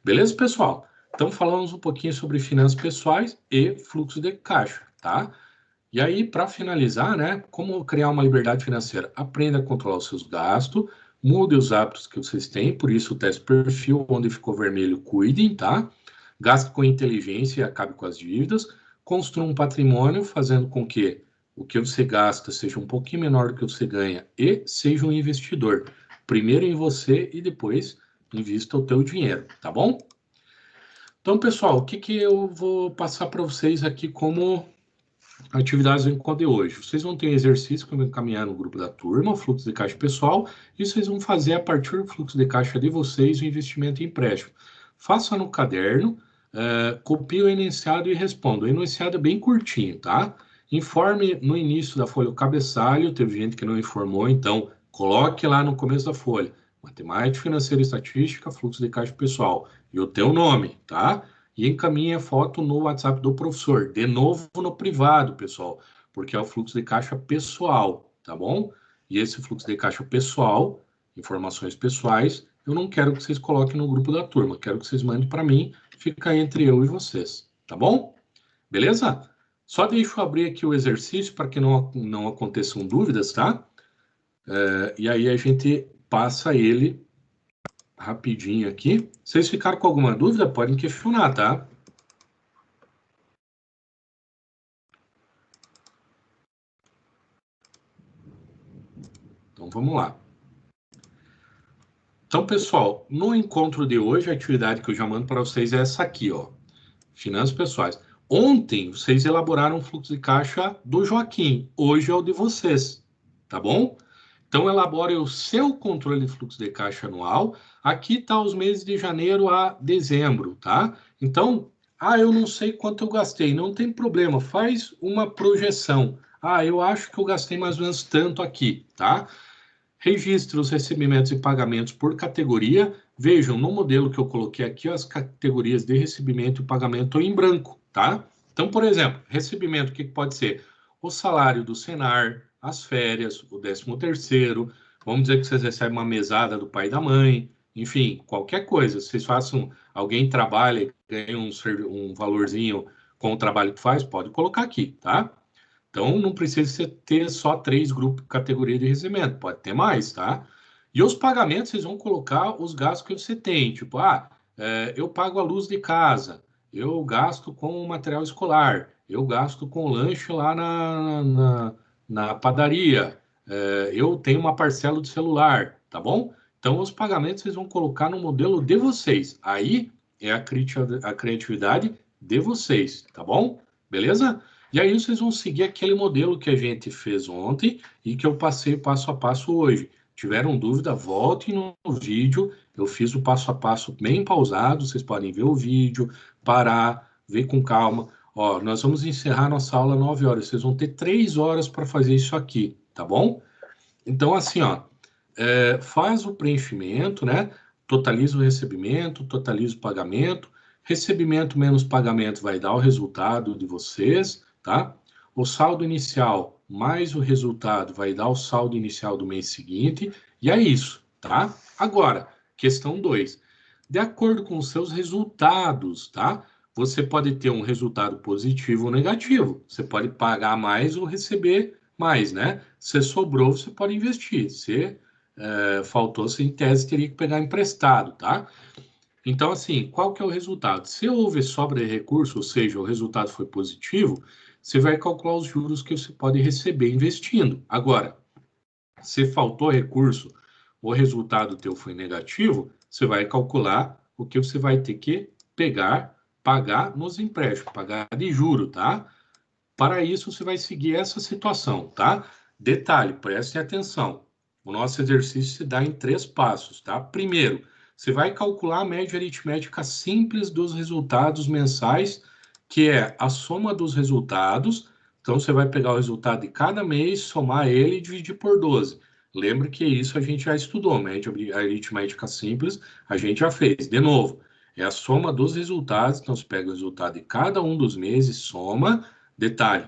Beleza, pessoal? Então, falamos um pouquinho sobre finanças pessoais e fluxo de caixa, tá? E aí, para finalizar, né, como criar uma liberdade financeira? Aprenda a controlar os seus gastos, mude os hábitos que vocês têm, por isso o teste perfil, onde ficou vermelho, cuidem, tá? Gaste com inteligência e acabe com as dívidas. Construa um patrimônio, fazendo com que o que você gasta seja um pouquinho menor do que você ganha e seja um investidor. Primeiro em você e depois invista o teu dinheiro, tá bom? Então, pessoal, o que que eu vou passar para vocês aqui como atividades do encontro de hoje? Vocês vão ter exercício que eu vou encaminhar no grupo da turma, o fluxo de caixa pessoal, e vocês vão fazer a partir do fluxo de caixa de vocês o investimento em empréstimo. Faça no caderno, copie o enunciado e responda. O enunciado é bem curtinho, tá? Informe no início da folha o cabeçalho, teve gente que não informou, então coloque lá no começo da folha. Matemática, financeira e estatística, fluxo de caixa pessoal. E o teu nome, tá? E encaminhe a foto no WhatsApp do professor. De novo no privado, pessoal, porque é o fluxo de caixa pessoal, tá bom? E esse fluxo de caixa pessoal, informações pessoais, eu não quero que vocês coloquem no grupo da turma, quero que vocês mandem para mim, fica entre eu e vocês, tá bom? Beleza? Só deixa eu abrir aqui o exercício para que não aconteçam dúvidas, tá? E aí a gente passa ele rapidinho aqui. Vocês ficaram com alguma dúvida? Podem questionar, tá? Então vamos lá. Então, pessoal, no encontro de hoje, a atividade que eu já mando para vocês é essa aqui, ó. Finanças pessoais. Ontem, vocês elaboraram o fluxo de caixa do Joaquim. Hoje é o de vocês, tá bom? Então, elabore o seu controle de fluxo de caixa anual. Aqui está os meses de janeiro a dezembro, tá? Então, eu não sei quanto eu gastei. Não tem problema, faz uma projeção. Eu acho que eu gastei mais ou menos tanto aqui, tá? Registre os recebimentos e pagamentos por categoria. Vejam, no modelo que eu coloquei aqui, as categorias de recebimento e pagamento em branco, tá? Então, por exemplo, recebimento, o que pode ser? O salário do Senar, as férias, o 13º, vamos dizer que vocês recebem uma mesada do pai e da mãe, enfim, qualquer coisa. Vocês façam, alguém trabalha e ganha um valorzinho com o trabalho que faz, pode colocar aqui, tá? Então, não precisa ter só 3 grupos, categoria de recebimento, pode ter mais, tá? E os pagamentos, vocês vão colocar os gastos que você tem, tipo, eu pago a luz de casa, eu gasto com material escolar, eu gasto com lanche lá na padaria, eu tenho uma parcela de celular, tá bom? Então, os pagamentos vocês vão colocar no modelo de vocês. Aí é a criatividade de vocês, tá bom? Beleza? E aí vocês vão seguir aquele modelo que a gente fez ontem e que eu passei passo a passo hoje. Tiveram dúvida, voltem no vídeo. Eu fiz o passo a passo bem pausado. Vocês podem ver o vídeo, parar, ver com calma. Ó, nós vamos encerrar nossa aula 9 horas. Vocês vão ter 3 horas para fazer isso aqui, tá bom? Então, assim, ó, faz o preenchimento, né? Totaliza o recebimento, totaliza o pagamento. Recebimento menos pagamento vai dar o resultado de vocês, tá? O saldo inicial mais o resultado vai dar o saldo inicial do mês seguinte, e é isso, tá? Agora, questão 2. De acordo com os seus resultados, tá? Você pode ter um resultado positivo ou negativo. Você pode pagar mais ou receber mais, né? Se sobrou, você pode investir. Se faltou, você em tese teria que pegar emprestado, tá? Então, assim, qual que é o resultado? Se houve sobra de recurso, ou seja, o resultado foi positivo, você vai calcular os juros que você pode receber investindo. Agora, se faltou recurso, o resultado teu foi negativo, você vai calcular o que você vai ter que pagar nos empréstimos, pagar de juro, tá? Para isso, você vai seguir essa situação, tá? Detalhe, prestem atenção. O nosso exercício se dá em 3 passos, tá? Primeiro, você vai calcular a média aritmética simples dos resultados mensais, que é a soma dos resultados. Então, você vai pegar o resultado de cada mês, somar ele e dividir por 12. Lembre que isso a gente já estudou, média aritmética simples, a gente já fez. De novo, é a soma dos resultados. Então, você pega o resultado de cada um dos meses, soma. Detalhe,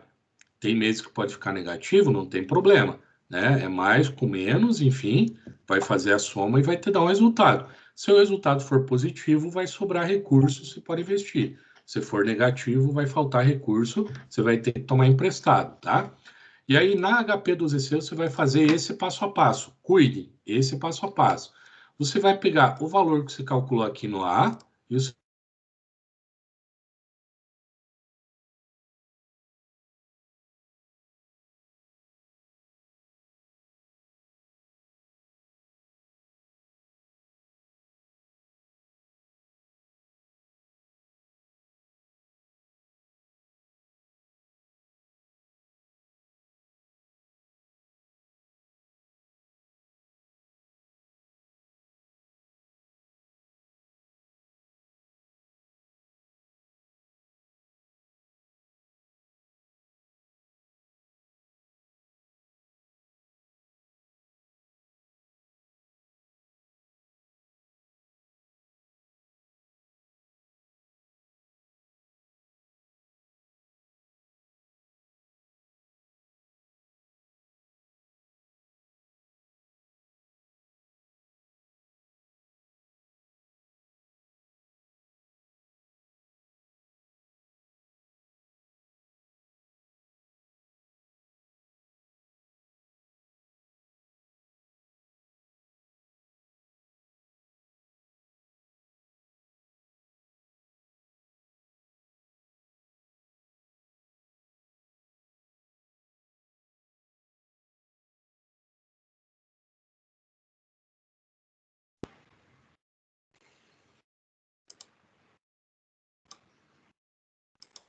tem meses que pode ficar negativo, não tem problema, né? É mais com menos, enfim, vai fazer a soma e vai te dar um resultado. Se o resultado for positivo, vai sobrar recurso, você pode investir. Se for negativo, vai faltar recurso, você vai ter que tomar emprestado, tá? E aí, na HP12C, você vai fazer esse passo a passo. Cuide, esse passo a passo. Você vai pegar o valor que você calculou aqui no A e você